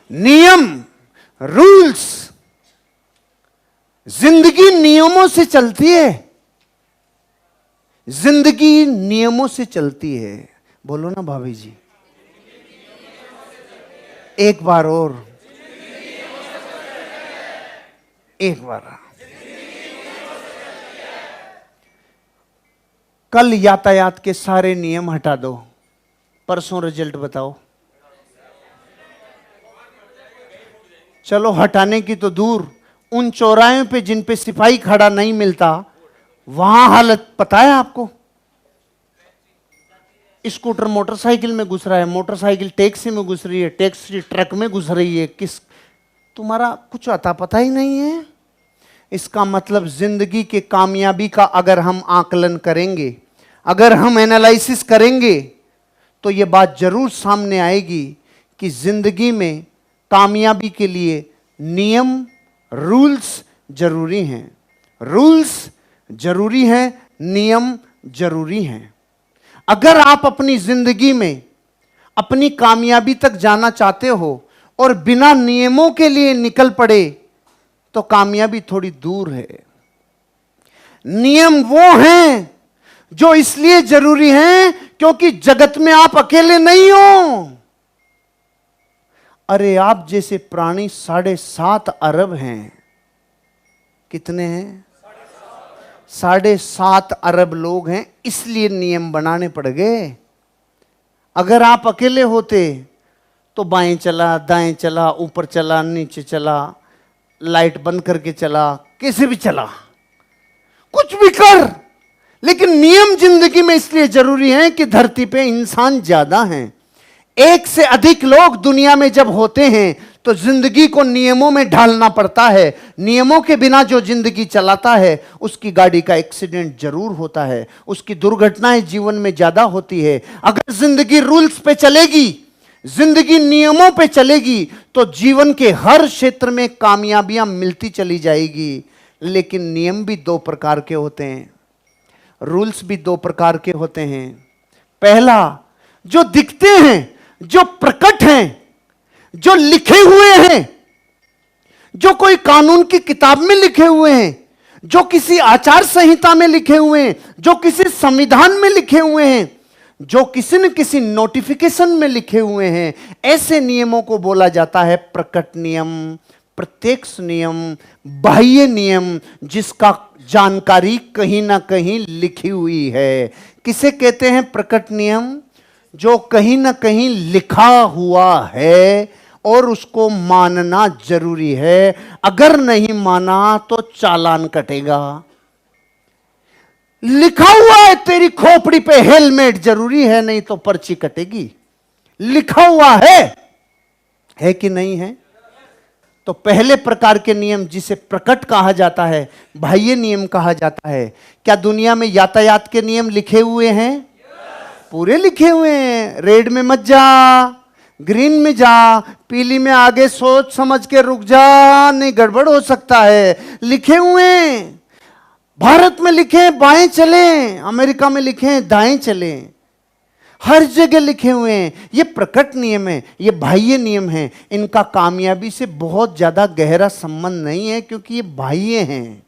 नियम, रूल्स। जिंदगी नियमों से चलती है, जिंदगी नियमों से चलती है। बोलो ना भाभी जी, एक बार और, एक बार। कल यातायात के सारे नियम हटा दो, परसों रिजल्ट बताओ। चलो हटाने की तो दूर, उन चौराहे पे जिन पे सिपाही खड़ा नहीं मिलता, वहां हालत पता है आपको? स्कूटर मोटरसाइकिल में घुस रहा है, मोटरसाइकिल टैक्सी में घुस रही है, टैक्सी ट्रक में घुस रही है। किस तुम्हारा कुछ आता पता ही नहीं है। इसका मतलब जिंदगी के कामयाबी का अगर हम आकलन करेंगे, अगर हम एनालिसिस करेंगे, तो यह बात जरूर सामने आएगी कि जिंदगी में कामयाबी के लिए नियम, रूल्स जरूरी हैं। रूल्स जरूरी हैं, नियम जरूरी हैं। अगर आप अपनी जिंदगी में अपनी कामयाबी तक जाना चाहते हो और बिना नियमों के लिए निकल पड़े, तो कामयाबी थोड़ी दूर है। नियम वो हैं जो इसलिए जरूरी हैं क्योंकि जगत में आप अकेले नहीं हो। अरे आप जैसे प्राणी 7.5 अरब हैं। कितने हैं? 7.5 अरब लोग हैं, इसलिए नियम बनाने पड़ गए। अगर आप अकेले होते तो बाएं चला, दाएं चला, ऊपर चला, नीचे चला, लाइट बंद करके चला, कैसे भी चला, कुछ भी कर। लेकिन नियम जिंदगी में इसलिए जरूरी हैं कि धरती पे इंसान ज्यादा हैं। एक से अधिक लोग दुनिया में जब होते हैं तो जिंदगी को नियमों में ढालना पड़ता है। नियमों के बिना जो जिंदगी चलाता है उसकी गाड़ी का एक्सीडेंट जरूर होता है, उसकी दुर्घटनाएं जीवन में ज्यादा होती है। अगर जिंदगी रूल्स पे चलेगी, जिंदगी नियमों पे चलेगी, तो जीवन के हर क्षेत्र में कामयाबियां मिलती चली जाएगी। लेकिन नियम भी 2 प्रकार के होते हैं, रूल्स भी 2 प्रकार के होते हैं। पहला, जो दिखते हैं, जो प्रकट हैं, जो लिखे हुए हैं, जो कोई कानून की किताब में लिखे हुए हैं, जो किसी आचार संहिता में लिखे हुए हैं, जो किसी संविधान में लिखे हुए हैं, जो किसी न किसी नोटिफिकेशन में लिखे हुए हैं, ऐसे नियमों को बोला जाता है प्रकट नियम, प्रत्यक्ष नियम, बाह्य नियम, जिसका जानकारी कहीं ना कहीं लिखी हुई है। किसे कहते हैं प्रकट नियम? जो कहीं ना कहीं लिखा हुआ है और उसको मानना जरूरी है। अगर नहीं माना तो चालान कटेगा। लिखा हुआ है तेरी खोपड़ी पे हेलमेट जरूरी है, नहीं तो पर्ची कटेगी। लिखा हुआ है कि नहीं है? तो पहले प्रकार के नियम जिसे प्रकट कहा जाता है, बाह्य नियम कहा जाता है। क्या दुनिया में यातायात के नियम लिखे हुए हैं? पूरे लिखे हुए हैं। रेड में मत जा, ग्रीन में जा, पीली में आगे सोच समझ के रुक जा, नहीं गड़बड़ हो सकता है। लिखे हुए हैं। भारत में लिखे हैं बाएं चलें, अमेरिका में लिखे हैं दाएं चलें, हर जगह लिखे हुए हैं। ये प्रकट नियम है, ये बाह्य नियम है। इनका कामयाबी से बहुत ज्यादा गहरा संबंध नहीं है क्योंकि ये बाह्य हैं।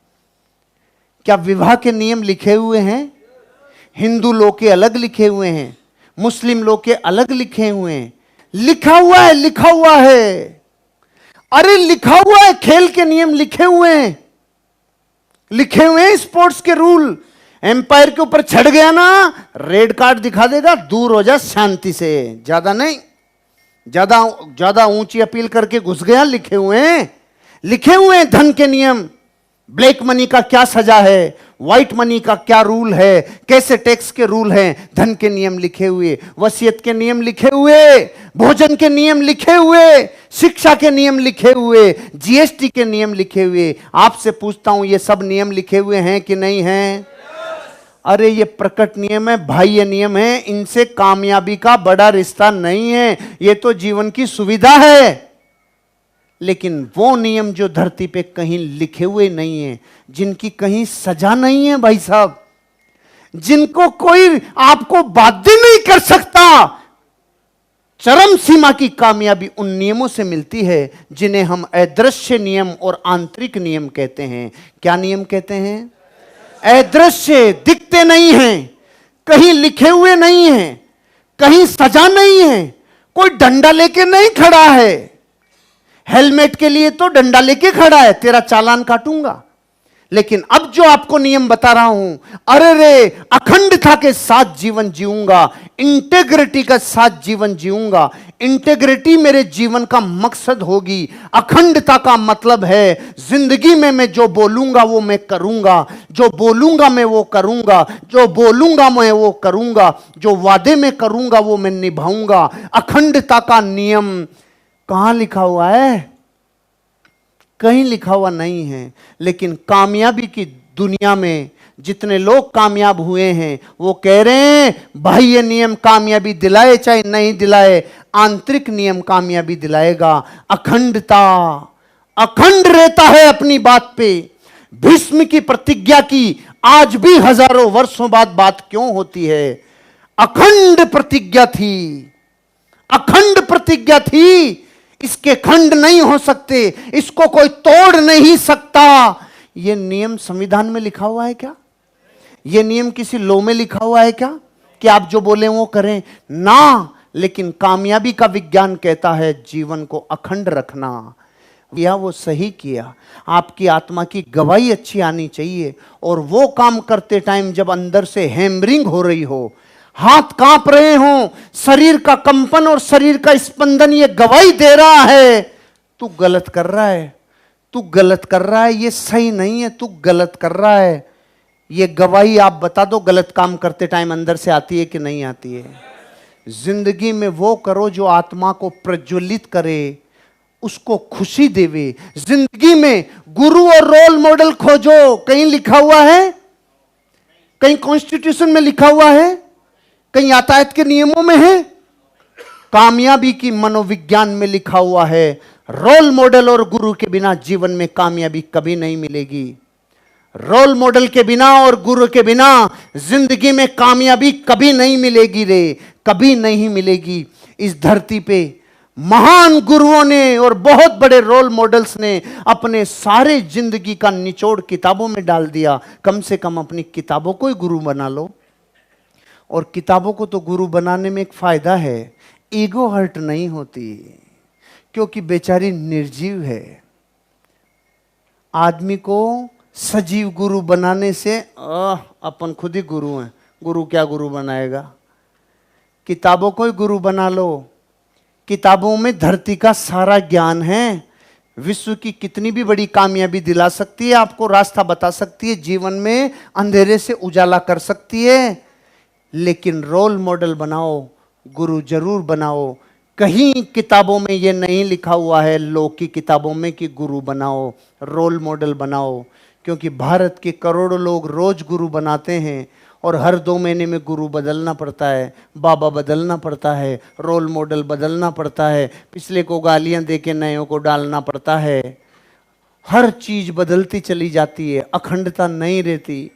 क्या विवाह के नियम लिखे हुए हैं? हिंदू लोग के अलग लिखे हुए हैं, मुस्लिम लोग के अलग लिखे हुए हैं। लिखा हुआ है, लिखा हुआ है। अरे लिखा हुआ है, खेल के नियम लिखे हुए हैं, लिखे हुए हैं स्पोर्ट्स के रूल। एम्पायर के ऊपर चढ़ गया ना, रेड कार्ड दिखा देगा, दूर हो जा शांति से, ज्यादा नहीं, ज्यादा ऊंची अपील करके घुस गया। लिखे हुए हैं, लिखे हुए हैं धन के नियम। ब्लैक मनी का क्या सजा है, व्हाइट मनी का क्या रूल है, कैसे टैक्स के रूल हैं, धन के नियम लिखे हुए, वसीयत के नियम लिखे हुए, भोजन के नियम लिखे हुए, शिक्षा के नियम लिखे हुए, जीएसटी के नियम लिखे हुए। आपसे पूछता हूं, ये सब नियम लिखे हुए हैं कि नहीं हैं? अरे ये प्रकट नियम है, बाह्य नियम है। इनसे कामयाबी का बड़ा रिश्ता नहीं है, ये तो जीवन की सुविधा है। लेकिन वो नियम जो धरती पे कहीं लिखे हुए नहीं है, जिनकी कहीं सजा नहीं है भाई साहब, जिनको कोई आपको बाध्य नहीं कर सकता, चरम सीमा की कामयाबी उन नियमों से मिलती है जिन्हें हम अदृश्य नियम और आंतरिक नियम कहते हैं। क्या नियम कहते हैं? अदृश्य, दिखते नहीं हैं, कहीं लिखे हुए नहीं हैं, कहीं सजा नहीं है, कोई डंडा लेके नहीं खड़ा है। हेलमेट के लिए तो डंडा लेके खड़ा है, तेरा चालान काटूंगा। लेकिन अब जो आपको नियम बता रहा हूं, अरे रे, अखंडता के साथ जीवन जीऊंगा, इंटेग्रिटी के साथ जीवन जीऊंगा। इंटेग्रिटी मेरे जीवन का मकसद होगी। अखंडता का मतलब है जिंदगी में मैं जो बोलूंगा वो मैं करूंगा, जो बोलूंगा मैं वो करूंगा, जो बोलूंगा मैं वो करूंगा, जो वादे में करूंगा वो मैं निभाऊंगा। अखंडता का नियम कहां लिखा हुआ है? कहीं लिखा हुआ नहीं है। लेकिन कामयाबी की दुनिया में जितने लोग कामयाब हुए हैं वो कह रहे हैं भाई ये नियम कामयाबी दिलाए चाहे नहीं दिलाए, आंतरिक नियम कामयाबी दिलाएगा। अखंडता, अखंड रहता है अपनी बात पे। भीष्म की प्रतिज्ञा की आज भी हजारों वर्षों बाद बात क्यों होती है? अखंड प्रतिज्ञा थी, अखंड प्रतिज्ञा थी। इसके खंड नहीं हो सकते, इसको कोई तोड़ नहीं सकता। यह नियम संविधान में लिखा हुआ है क्या? यह नियम किसी लॉ में लिखा हुआ है क्या कि आप जो बोले वो करें? ना। लेकिन कामयाबी का विज्ञान कहता है जीवन को अखंड रखना। या वो सही किया, आपकी आत्मा की गवाही अच्छी आनी चाहिए। और वो काम करते टाइम जब अंदर से हैमरिंग हो रही हो, हाथ कांप रहे हो, शरीर का कंपन और शरीर का स्पंदन ये गवाही दे रहा है तू गलत कर रहा है, तू गलत कर रहा है, ये सही नहीं है, तू गलत कर रहा है। ये गवाही आप बता दो गलत काम करते टाइम अंदर से आती है कि नहीं आती है? जिंदगी में वो करो जो आत्मा को प्रज्वलित करे, उसको खुशी देवे। जिंदगी में गुरु और रोल मॉडल खोजो। कहीं लिखा हुआ है? कहीं कॉन्स्टिट्यूशन में लिखा हुआ है? कहीं यातायात के नियमों में है? कामयाबी की मनोविज्ञान में लिखा हुआ है रोल मॉडल और गुरु के बिना जीवन में कामयाबी कभी नहीं मिलेगी। रोल मॉडल के बिना और गुरु के बिना जिंदगी में कामयाबी कभी नहीं मिलेगी रे, कभी नहीं मिलेगी। इस धरती पे महान गुरुओं ने और बहुत बड़े रोल मॉडल्स ने अपने सारे जिंदगी का निचोड़ किताबों में डाल दिया। कम से कम अपनी किताबों को ही गुरु बना लो। और किताबों को तो गुरु बनाने में एक फायदा है, ईगो हर्ट नहीं होती, क्योंकि बेचारी निर्जीव है। आदमी को सजीव गुरु बनाने से अपन खुद ही गुरु हैं, गुरु क्या गुरु बनाएगा? किताबों को ही गुरु बना लो। किताबों में धरती का सारा ज्ञान है, विश्व की कितनी भी बड़ी कामयाबी दिला सकती है, आपको रास्ता बता सकती है, जीवन में अंधेरे से उजाला कर सकती है। लेकिन रोल मॉडल बनाओ, गुरु जरूर बनाओ। कहीं किताबों में यह नहीं लिखा हुआ है, लोक की किताबों में, कि गुरु बनाओ, रोल मॉडल बनाओ। क्योंकि भारत के करोड़ों लोग रोज गुरु बनाते हैं और हर 2 महीने में गुरु बदलना पड़ता है, बाबा बदलना पड़ता है, रोल मॉडल बदलना पड़ता है, पिछले को गालियां दे के नयों को डालना पड़ता है। हर चीज बदलती चली जाती है, अखंडता नहीं रहती।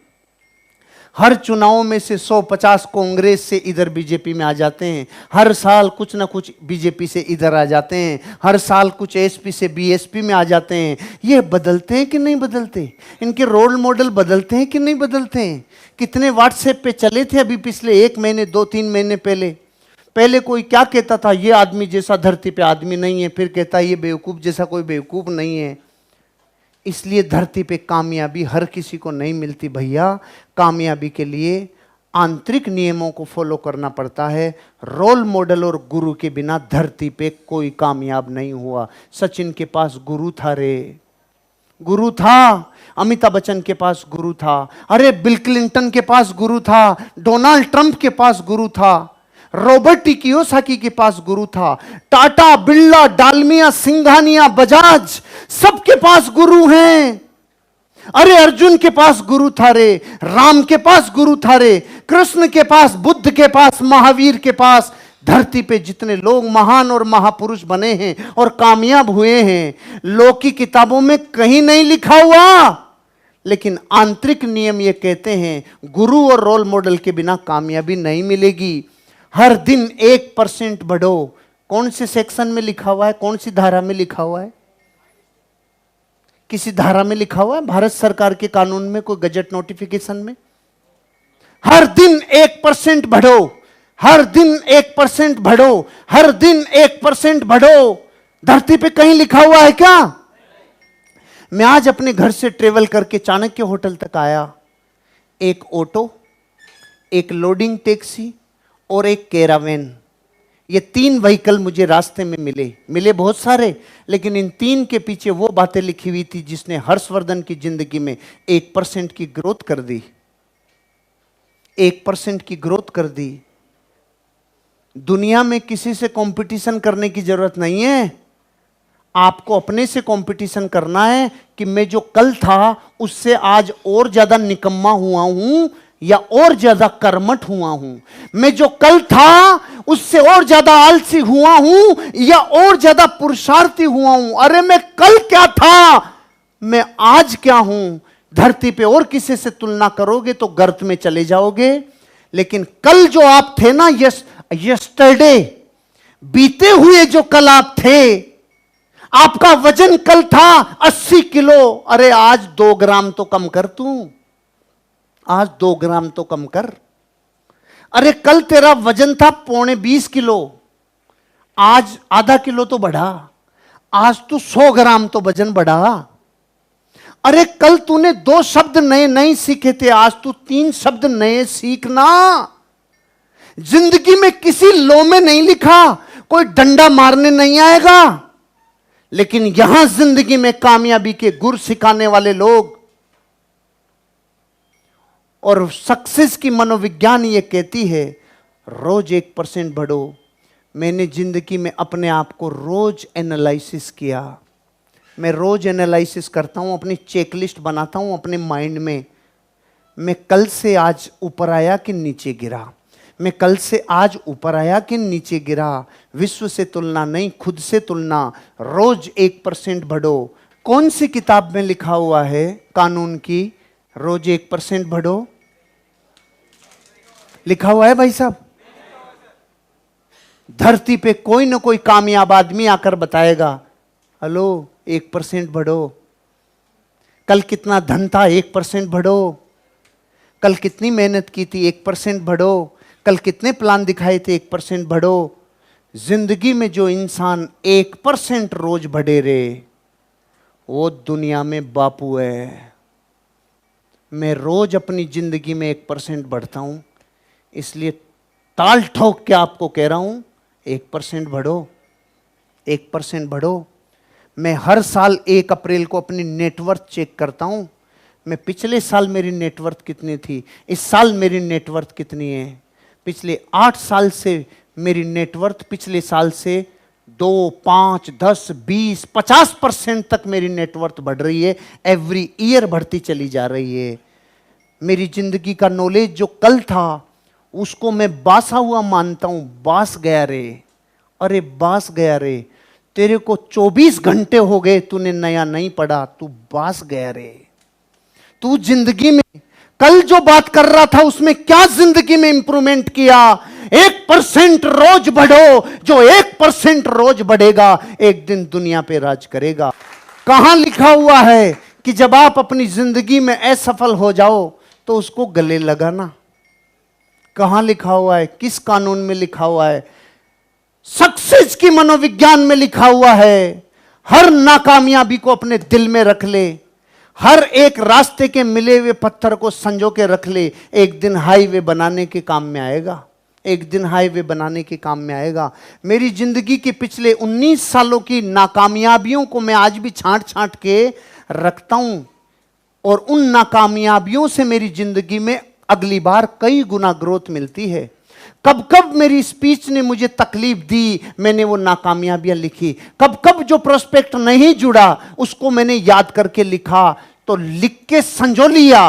हर चुनाव में से 150 कांग्रेस से इधर बीजेपी में आ जाते हैं, हर साल कुछ ना कुछ बीजेपी से इधर आ जाते हैं, हर साल कुछ एसपी से बीएसपी में आ जाते हैं। ये बदलते हैं कि नहीं बदलते? इनके रोल मॉडल बदलते हैं कि नहीं बदलते हैं? कितने व्हाट्सएप पे चले थे अभी पिछले 1 महीने 2-3 महीने पहले कोई क्या कहता था, ये आदमी जैसा धरती पे आदमी नहीं है, फिर कहता है ये बेवकूफ़ जैसा कोई बेवकूफ़ नहीं है। इसलिए धरती पे कामयाबी हर किसी को नहीं मिलती भैया। कामयाबी के लिए आंतरिक नियमों को फॉलो करना पड़ता है। रोल मॉडल और गुरु के बिना धरती पे कोई कामयाब नहीं हुआ। सचिन के पास गुरु था रे, गुरु था। अमिताभ बच्चन के पास गुरु था। अरे बिल क्लिंटन के पास गुरु था। डोनाल्ड ट्रंप के पास गुरु था। रॉबर्ट कियोसाकी के पास गुरु था। टाटा, बिरला, डालमिया, सिंघानिया, बजाज, सबके पास गुरु हैं। अरे अर्जुन के पास गुरु था रे, राम के पास गुरु था रे, कृष्ण के पास, बुद्ध के पास, महावीर के पास। धरती पे जितने लोग महान और महापुरुष बने हैं और कामयाब हुए हैं, लोक की किताबों में कहीं नहीं लिखा हुआ। लेकिन आंतरिक नियम ये कहते हैं गुरु और रोल मॉडल के बिना कामयाबी नहीं मिलेगी। हर दिन 1% बढ़ो, कौन से सेक्शन में लिखा हुआ है, कौन सी धारा में लिखा हुआ है? किसी धारा में लिखा हुआ है भारत सरकार के कानून में, कोई गजट नोटिफिकेशन में? हर दिन 1% बढ़ो, हर दिन 1% बढ़ो, हर दिन 1% बढ़ो। धरती पे कहीं लिखा हुआ है क्या? मैं आज अपने घर से ट्रेवल करके चाणक्य होटल तक आया। एक ऑटो, एक लोडिंग टैक्सी और एक कैरावेन, ये 3 व्हीकल मुझे रास्ते में मिले बहुत सारे, लेकिन इन 3 के पीछे वो बातें लिखी हुई थी जिसने हर्षवर्धन की जिंदगी में 1% की ग्रोथ कर दी, 1% की ग्रोथ कर दी। दुनिया में किसी से कंपटीशन करने की जरूरत नहीं है, आपको अपने से कंपटीशन करना है कि मैं जो कल था उससे आज और ज्यादा निकम्मा हुआ हूं या और ज्यादा कर्मठ हुआ हूं। मैं जो कल था उससे और ज्यादा आलसी हुआ हूं या और ज्यादा पुरुषार्थी हुआ हूं। अरे मैं कल क्या था, मैं आज क्या हूं। धरती पे और किसी से तुलना करोगे तो गर्त में चले जाओगे, लेकिन कल जो आप थे ना, यस्टरडे, बीते हुए जो कल आप थे, आपका वजन कल था 80 किलो, अरे आज 2 ग्राम तो कम कर तू, आज 2 ग्राम तो कम कर। अरे कल तेरा वजन था 20 किलो, आज आधा किलो तो बढ़ा, आज तू 100 ग्राम तो वजन बढ़ा। अरे कल तूने 2 शब्द नए नहीं सीखे थे, आज तू 3 शब्द नए सीखना। जिंदगी में किसी लॉ में नहीं लिखा, कोई डंडा मारने नहीं आएगा, लेकिन यहां जिंदगी में कामयाबी के गुर सिखाने वाले लोग, और सक्सेस की मनोविज्ञान ये कहती है रोज 1% बढ़ो। मैंने जिंदगी में अपने आप को रोज एनालिसिस किया, मैं रोज एनालिसिस करता हूं, अपनी चेकलिस्ट बनाता हूं अपने माइंड में। मैं कल से आज ऊपर आया कि नीचे गिरा, मैं कल से आज ऊपर आया कि नीचे गिरा। विश्व से तुलना नहीं, खुद से तुलना। रोज 1% बढ़ो। कौन सी किताब में लिखा हुआ है कानून की रोज 1% बढ़ो? लिखा हुआ है भाई साहब? धरती पे कोई ना कोई कामयाब आदमी आकर बताएगा, हेलो 1% बढ़ो। कल कितना धन था, 1% बढ़ो। कल कितनी मेहनत की थी, 1% बढ़ो। कल कितने प्लान दिखाए थे, 1% बढ़ो। जिंदगी में जो इंसान 1% रोज बढ़े रे, वो दुनिया में बापू है। मैं रोज अपनी जिंदगी में 1% बढ़ता हूं, इसलिए ताल ठोक के आपको कह रहा हूं 1% बढ़ो, 1% बढ़ो। मैं हर साल 1 अप्रैल को अपनी नेटवर्थ चेक करता हूं। मैं पिछले साल मेरी नेटवर्थ कितनी थी, इस साल मेरी नेटवर्थ कितनी है। पिछले 8 साल से मेरी नेटवर्थ पिछले साल से 2, 5, 10, 20, 50% तक मेरी नेटवर्थ बढ़ रही है। एवरी ईयर बढ़ती चली जा रही है। मेरी जिंदगी का नॉलेज जो कल था उसको मैं बासा हुआ मानता हूं। बास गया रे, अरे बास गया रे। तेरे को 24 घंटे हो गए तूने नया नहीं पढ़ा, तू बास गया रे। तू जिंदगी में कल जो बात कर रहा था उसमें क्या जिंदगी में इंप्रूवमेंट किया? 1% रोज बढ़ो। जो 1% रोज बढ़ेगा एक दिन दुनिया पे राज करेगा। कहां लिखा हुआ है कि जब आप अपनी जिंदगी में असफल हो जाओ तो उसको गले लगाना? कहां लिखा हुआ है? किस कानून में लिखा हुआ है? सक्सेस की मनोविज्ञान में लिखा हुआ है। हर नाकामयाबी को अपने दिल में रख ले, हर एक रास्ते के मिले हुए पत्थर को संजो के रख ले। एक दिन हाईवे बनाने के काम में आएगा, एक दिन हाईवे बनाने के काम में आएगा। मेरी जिंदगी के पिछले 19 सालों की नाकामयाबियों को मैं आज भी छांट छांट के रखता हूं, और उन नाकामयाबियों से मेरी जिंदगी में अगली बार कई गुना ग्रोथ मिलती है। कब कब मेरी स्पीच ने मुझे तकलीफ दी, मैंने वो नाकामयाबियां लिखी। कब कब जो प्रोस्पेक्ट नहीं जुड़ा उसको मैंने याद करके लिखा। तो लिख के संजो लिया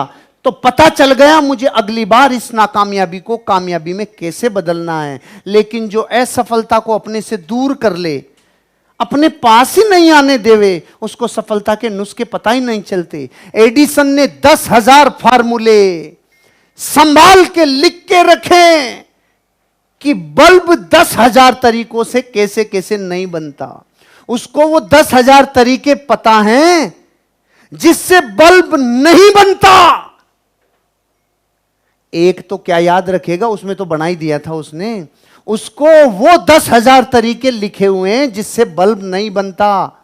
तो पता चल गया मुझे अगली बार इस नाकामयाबी को कामयाबी में कैसे बदलना है। लेकिन जो असफलता को अपने से दूर कर ले, अपने पास ही नहीं आने देवे, उसको सफलता के नुस्खे पता ही नहीं चलते। एडिसन ने 10,000 फार्मूले संभाल के लिख के रखे, कि बल्ब 10,000 तरीकों से कैसे कैसे नहीं बनता। उसको वो 10,000 तरीके पता हैं जिससे बल्ब नहीं बनता। एक तो क्या याद रखेगा, उसमें तो बना ही दिया था उसने। उसको वो 10,000 तरीके लिखे हुए हैं जिससे बल्ब नहीं बनता।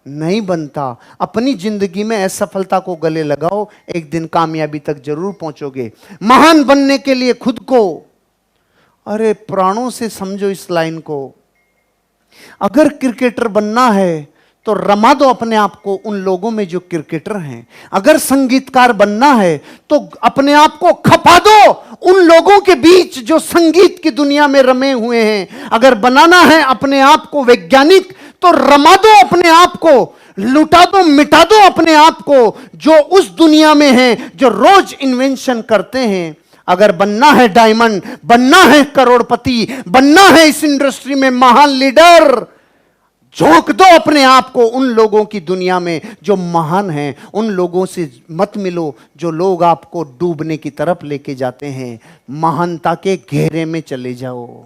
नहीं बनता। अपनी जिंदगी में असफलता को गले लगाओ, एक दिन कामयाबी तक जरूर पहुंचोगे। महान बनने के लिए खुद को, अरे प्राणों से समझो इस लाइन को। अगर क्रिकेटर बनना है तो रमा दो अपने आप को उन लोगों में जो क्रिकेटर हैं। अगर संगीतकार बनना है तो अपने आप को खपा दो उन लोगों के बीच जो संगीत की दुनिया में रमे हुए हैं। अगर बनाना है अपने आप को वैज्ञानिक तो रमा दो अपने आप को, लुटा दो, मिटा दो अपने आप को जो उस दुनिया में है जो रोज इन्वेंशन करते हैं। अगर बनना है डायमंड, बनना है करोड़पति, बनना है इस इंडस्ट्री में महान लीडर, झोंक दो अपने आप को उन लोगों की दुनिया में जो महान हैं। उन लोगों से मत मिलो जो लोग आपको डूबने की तरफ लेके जाते हैं। महानता के घेरे में चले जाओ,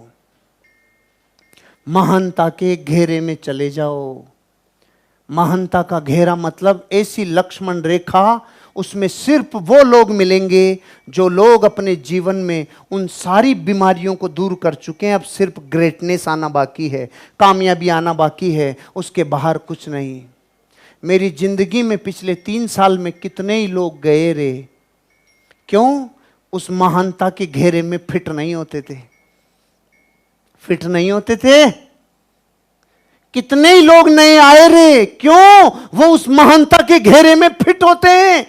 महानता के घेरे में चले जाओ। महानता का घेरा मतलब ऐसी लक्ष्मण रेखा, उसमें सिर्फ वो लोग मिलेंगे जो लोग अपने जीवन में उन सारी बीमारियों को दूर कर चुके हैं। अब सिर्फ ग्रेटनेस आना बाकी है, कामयाबी आना बाकी है, उसके बाहर कुछ नहीं। मेरी जिंदगी में पिछले 3 साल में कितने ही लोग गए रे, क्यों? उस महानता के घेरे में फिट नहीं होते थे, फिट नहीं होते थे। कितने ही लोग नए आए रे, क्यों? वो उस महानता के घेरे में फिट होते हैं।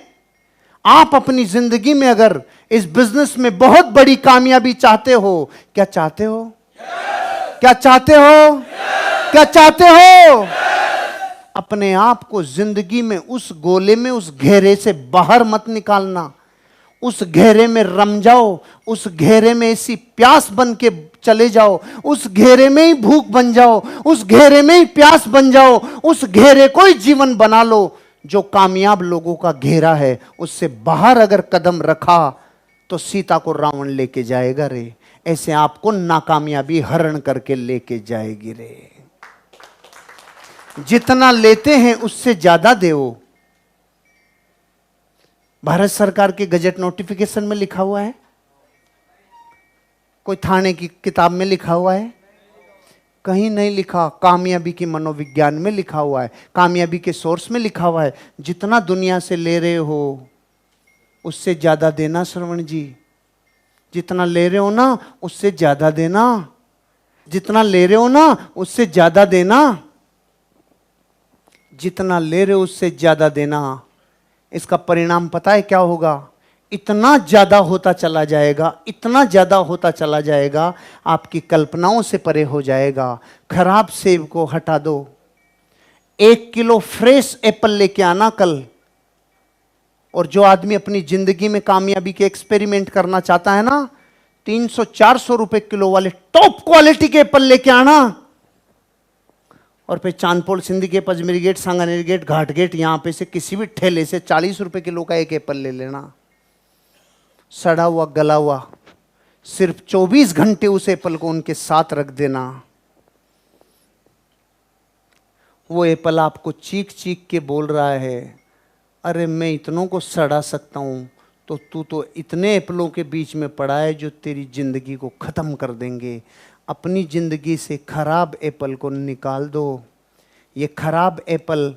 आप अपनी जिंदगी में अगर इस बिजनेस में बहुत बड़ी कामयाबी चाहते हो, क्या चाहते हो? क्या चाहते हो? क्या चाहते हो? अपने आप को जिंदगी में उस गोले में, उस घेरे से बाहर मत निकालना। उस घेरे में रम जाओ, उस घेरे में ऐसी प्यास बन के चले जाओ, उस घेरे में ही भूख बन जाओ, उस घेरे में ही प्यास बन जाओ, उस घेरे को ही जीवन बना लो जो कामयाब लोगों का घेरा है। उससे बाहर अगर कदम रखा तो सीता को रावण लेके जाएगा रे, ऐसे आपको नाकामयाबी हरण करके लेके जाएगी रे। जितना लेते हैं उससे ज्यादा देओ। भारत सरकार के गजट नोटिफिकेशन में लिखा हुआ है, कोई थाने की किताब में लिखा हुआ है? कहीं नहीं लिखा। कामयाबी की मनोविज्ञान में लिखा हुआ है, कामयाबी के सोर्स में लिखा हुआ है। जितना दुनिया से ले रहे हो उससे ज्यादा देना श्रवण जी। जितना ले रहे हो ना उससे ज्यादा देना, जितना ले रहे हो ना उससे ज्यादा देना, जितना ले रहे हो उससे ज्यादा देना। इसका परिणाम पता है क्या होगा? इतना ज्यादा होता चला जाएगा, इतना ज्यादा होता चला जाएगा, आपकी कल्पनाओं से परे हो जाएगा। खराब सेब को हटा दो, 1 किलो फ्रेश एप्पल लेके आना कल। और जो आदमी अपनी जिंदगी में कामयाबी के एक्सपेरिमेंट करना चाहता है ना, 300-400 रुपए किलो वाले टॉप क्वालिटी के एप्पल लेके आना। और फिर Chandpol, Sindhi gate, Ajmeri gate, Sanganer gate, Ghat gate, यहां पे से किसी भी ठेले से 40 रुपए किलो का एक एप्पल ले लेना, सड़ा हुआ, गला हुआ। सिर्फ 24 घंटे उस एप्पल को उनके साथ रख देना। वो एप्पल आपको चीख चीख के बोल रहा है, अरे मैं इतनों को सड़ा सकता हूं, तो तू तो इतने एप्पलों के बीच में पड़ा है जो तेरी जिंदगी को खत्म कर देंगे। अपनी जिंदगी से खराब एप्पल को निकाल दो। ये खराब एप्पल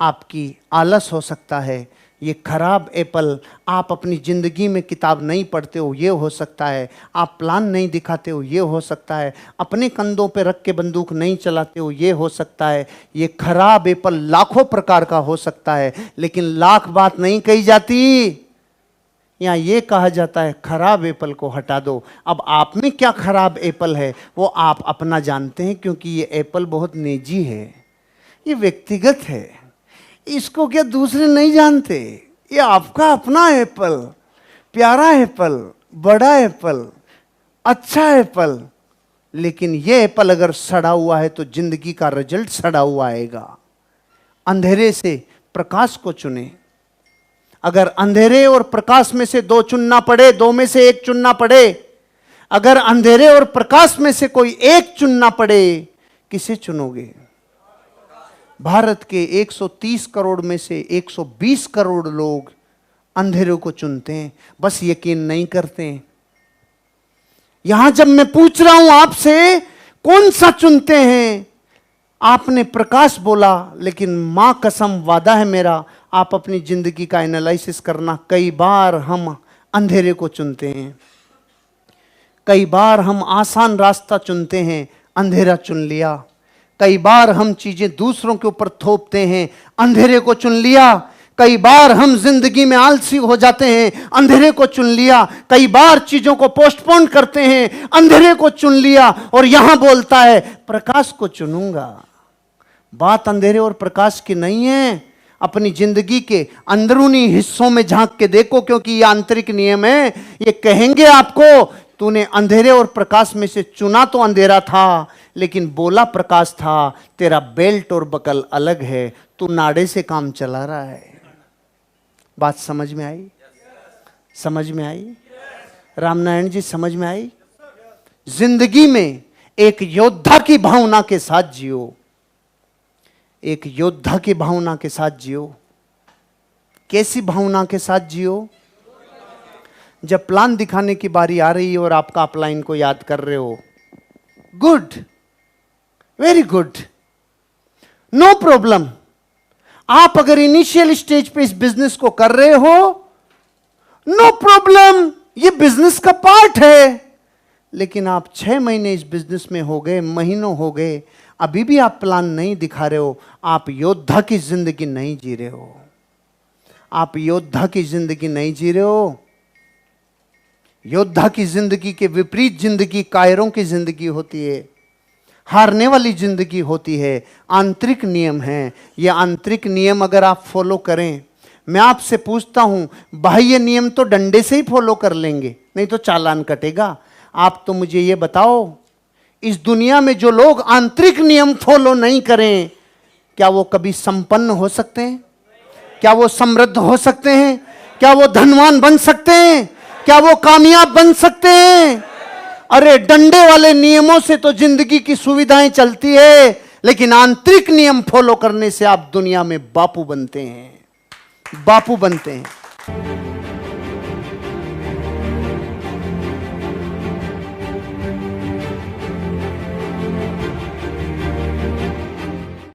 आपकी आलस हो सकता है, ये खराब एप्पल आप अपनी ज़िंदगी में किताब नहीं पढ़ते हो, ये हो सकता है। आप प्लान नहीं दिखाते हो, ये हो सकता है। अपने कंधों पे रख के बंदूक नहीं चलाते हो, ये हो सकता है। ये खराब एप्पल लाखों प्रकार का हो सकता है, लेकिन लाख बात नहीं कही जाती। यहाँ ये कहा जाता है खराब एप्पल को हटा दो। अब आप में क्या खराब एप्पल है वो आप अपना जानते हैं, क्योंकि ये एप्पल बहुत निजी है, ये व्यक्तिगत है, इसको क्या दूसरे नहीं जानते। ये आपका अपना एप्पल, प्यारा एप्पल, बड़ा एप्पल, अच्छा एप्पल। लेकिन ये एप्पल अगर सड़ा हुआ है तो जिंदगी का रिजल्ट सड़ा हुआ आएगा। अंधेरे से प्रकाश को चुने। अगर अंधेरे और प्रकाश में से 2 चुनना पड़े, 2 में से 1 चुनना पड़े, अगर अंधेरे और प्रकाश में से कोई एक चुनना पड़े, किसे चुनोगे? भारत के 130 करोड़ में से 120 करोड़ लोग अंधेरे को चुनते हैं, बस यकीन नहीं करते हैं। यहां जब मैं पूछ रहा हूं आपसे कौन सा चुनते हैं, आपने प्रकाश बोला, लेकिन मां कसम वादा है मेरा, आप अपनी जिंदगी का एनालिसिस करना, कई बार हम अंधेरे को चुनते हैं, कई बार हम आसान रास्ता चुनते हैं, अंधेरा चुन लिया, कई बार हम चीजें दूसरों के ऊपर थोपते हैं, अंधेरे को चुन लिया, कई बार हम जिंदगी में आलसी हो जाते हैं, अंधेरे को चुन लिया, कई बार चीजों को पोस्टपोन करते हैं, अंधेरे को चुन लिया, और यहां बोलता है प्रकाश को चुनूंगा। बात अंधेरे और प्रकाश की नहीं है, अपनी जिंदगी के अंदरूनी हिस्सों में झांक के देखो, क्योंकि यह आंतरिक नियम है। ये कहेंगे आपको, तूने अंधेरे और प्रकाश में से चुना तो अंधेरा था, लेकिन बोला प्रकाश था, तेरा बेल्ट और बकल अलग है, तू नाड़े से काम चला रहा है। बात समझ में आई? समझ में आई? रामनारायण जी समझ में आई? जिंदगी में एक योद्धा की भावना के साथ जियो, एक योद्धा की भावना के साथ जियो। कैसी भावना के साथ जियो? जब प्लान दिखाने की बारी आ रही है और आप अपलाइन को याद कर रहे हो, good, very good, no problem. आप अगर इनिशियल स्टेज पे इस बिजनेस को कर रहे हो, नो प्रॉब्लम, ये बिजनेस का पार्ट है। लेकिन आप 6 महीने इस बिजनेस में हो गए, महीनों हो गए, अभी भी आप प्लान नहीं दिखा रहे हो, आप योद्धा की जिंदगी नहीं जी रहे हो, आप योद्धा की जिंदगी नहीं जी रहे हो। योद्धा की जिंदगी के विपरीत जिंदगी कायरों की जिंदगी होती है, हारने वाली जिंदगी होती है। आंतरिक नियम है, ये आंतरिक नियम अगर आप फॉलो करें, मैं आपसे पूछता हूं, बाह्य नियम तो डंडे से ही फॉलो कर लेंगे, नहीं तो चालान कटेगा। आप तो मुझे ये बताओ, इस दुनिया में जो लोग आंतरिक नियम फॉलो नहीं करें, क्या वो कभी संपन्न हो सकते हैं? क्या वो समृद्ध हो सकते हैं? क्या वो धनवान बन सकते हैं? क्या वो कामयाब बन सकते हैं? अरे डंडे वाले नियमों से तो जिंदगी की सुविधाएं चलती है, लेकिन आंतरिक नियम फॉलो करने से आप दुनिया में बापू बनते हैं, बापू बनते हैं।